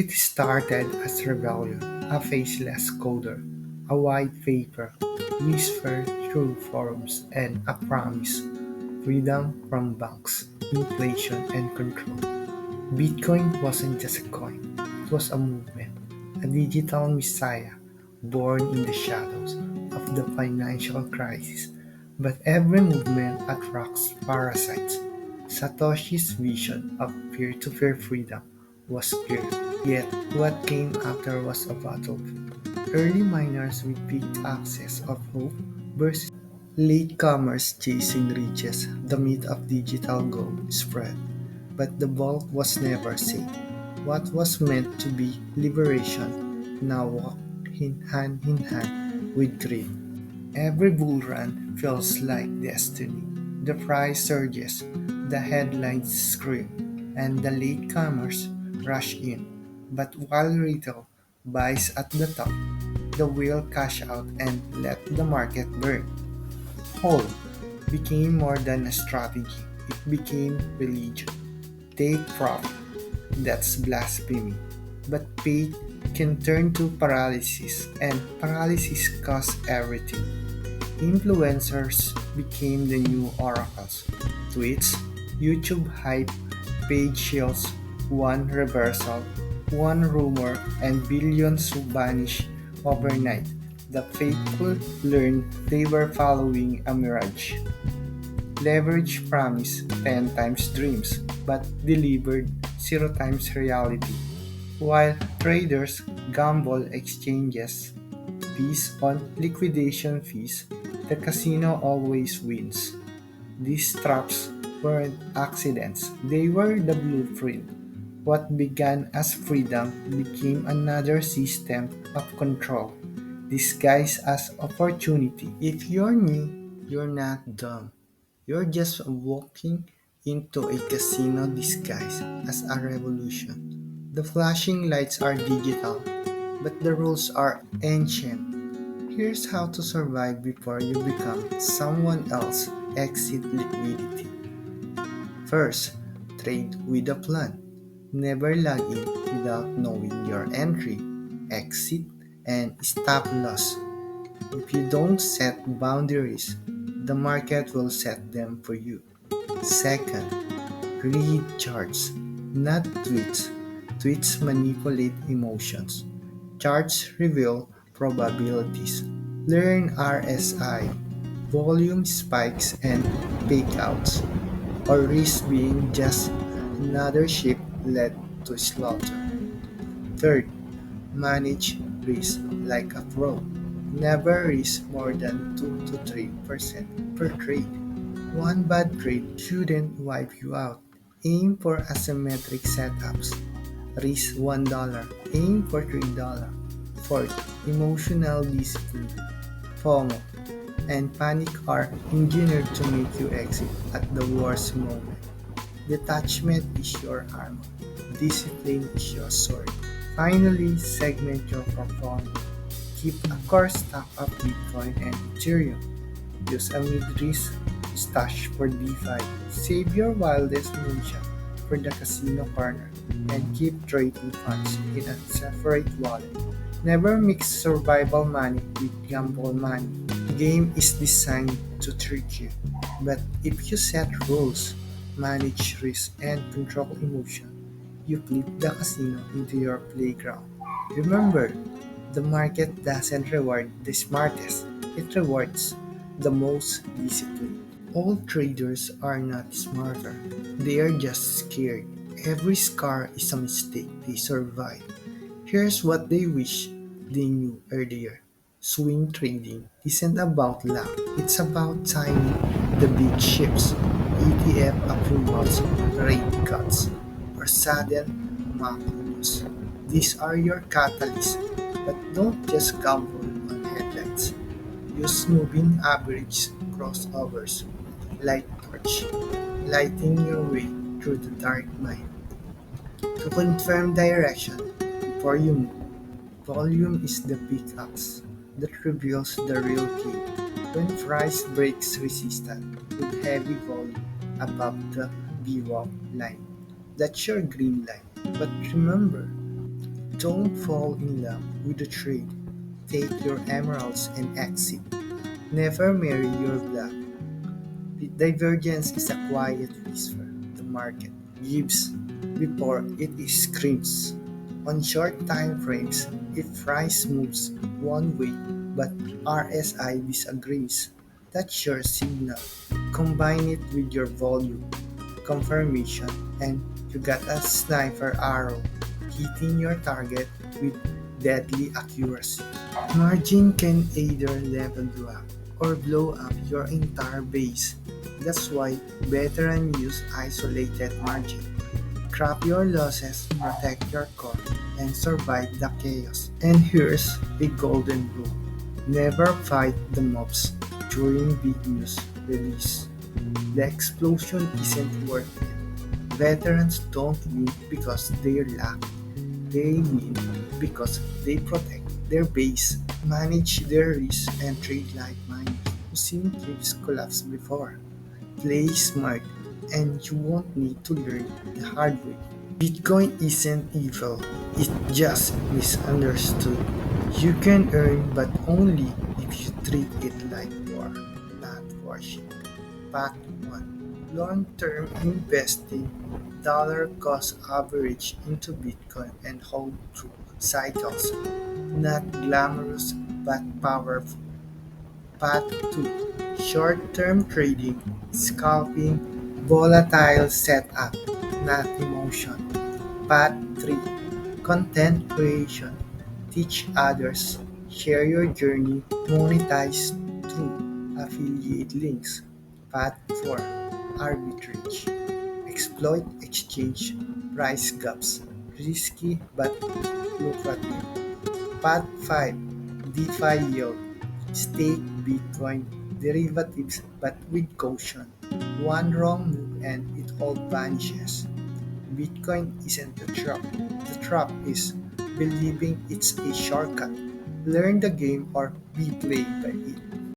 It started as rebellion, a faceless coder, a white paper, whispered through forums, and a promise: freedom from banks, inflation, and control. Bitcoin wasn't just a coin, it was a movement, a digital messiah born in the shadows of the financial crisis. But every movement attracts parasites. Satoshi's vision of peer-to-peer freedom was clear, yet what came after was a battlefield. Early miners with big access of hope versus latecomers chasing riches. The myth of digital gold spread, but the bulk was never safe. What was meant to be liberation now walked hand in hand with greed. Every bull run feels like destiny. The price surges, the headlines scream, and the latecomers rush in. But while retail buys at the top, the whale cash out and let the market burn. Hold became more than a strategy, it became religion. Take profit, that's blasphemy. But faith can turn to paralysis, and paralysis costs everything. Influencers became the new oracles. Tweets, YouTube hype, page shields, one reversal, one rumor, and billions vanish overnight. The faithful learned they were following a mirage. Leverage promised 10 times dreams, but delivered 0 times reality. While traders gamble exchanges fees on liquidation fees, the casino always wins. These traps weren't accidents, they were the blueprint. What began as freedom became another system of control, disguised as opportunity. If you're new, you're not dumb. You're just walking into a casino disguised as a revolution. The flashing lights are digital, but the rules are ancient. Here's how to survive before you become someone else. Exit liquidity. First, trade with a plan. Never log in without knowing your entry, exit, and stop loss. If you don't set boundaries, the market will set them for you. Second, read charts, not tweets. Tweets manipulate emotions. Charts reveal probabilities. Learn RSI, volume spikes and fakeouts, or risk being just another ship led to slaughter. Third, manage risk like a pro. Never risk more than 2 to 3% per trade. One bad trade shouldn't wipe you out. Aim for asymmetric setups. Risk $1, aim for $3. Fourth, emotional discipline. FOMO and panic are engineered to make you exit at the worst moment. Detachment is your armor. Discipline is your sword. Finally, segment your portfolio. Keep a core stack of Bitcoin and Ethereum. Use a mid-risk stash for DeFi. Save your wildest moonshot for the casino corner and keep trading funds in a separate wallet. Never mix survival money with gamble money. The game is designed to trick you, but if you set rules, manage risk, and control emotion, you flip the casino into your playground. Remember, the market doesn't reward the smartest, it rewards the most disciplined. All traders are not smarter, they are just scared. Every scar is a mistake they survive. Here's what they wish they knew earlier. Swing trading isn't about luck, it's about timing the big shifts, ETF approvals, rate cuts, or sudden macro news. These are your catalysts, but don't just gamble on headlines. Use moving average crossovers, like torch, lighting your way through the dark night. To confirm direction before you move, volume is the pickaxe that reveals the real key. When price breaks resistance with heavy volume above the VWAP line, that's your green line. But remember, Don't fall in love with the trade. Take your emeralds and exit. Never marry your black. Divergence is a quiet whisper the market gives before it screams. On short time frames, if price moves one way but RSI disagrees, that's your signal. Combine it with your volume, confirmation, and you got a sniper arrow hitting your target with deadly accuracy. Margin can either level you up or blow up your entire base. That's why veterans use isolated margin. Crop your losses, protect your core, and survive the chaos. And here's a golden rule. Never fight the mobs during big news release. The explosion isn't worth it. Veterans don't win because they're lucky. They win because they protect their base, manage their risk, and trade like miners who seen trips collapse before. Play smart, and you won't need to learn the hard way. Bitcoin isn't evil, it's just misunderstood. You can earn, but only if you treat it like war, not worship. Fact 1. Long-term investing, dollar cost average into Bitcoin and hold through cycles. Not glamorous but powerful. Path 2. Short-term trading, scalping, volatile setup, not emotion. Path 3. Content creation, teach others, share your journey, monetize through affiliate links. Path 4. Arbitrage, exploit exchange price gaps, risky but lucrative. Path 5. DeFi yield, stake Bitcoin derivatives but with caution. One wrong move and it all vanishes. Bitcoin isn't the trap. The trap is believing it's a shortcut. Learn the game or be played by it.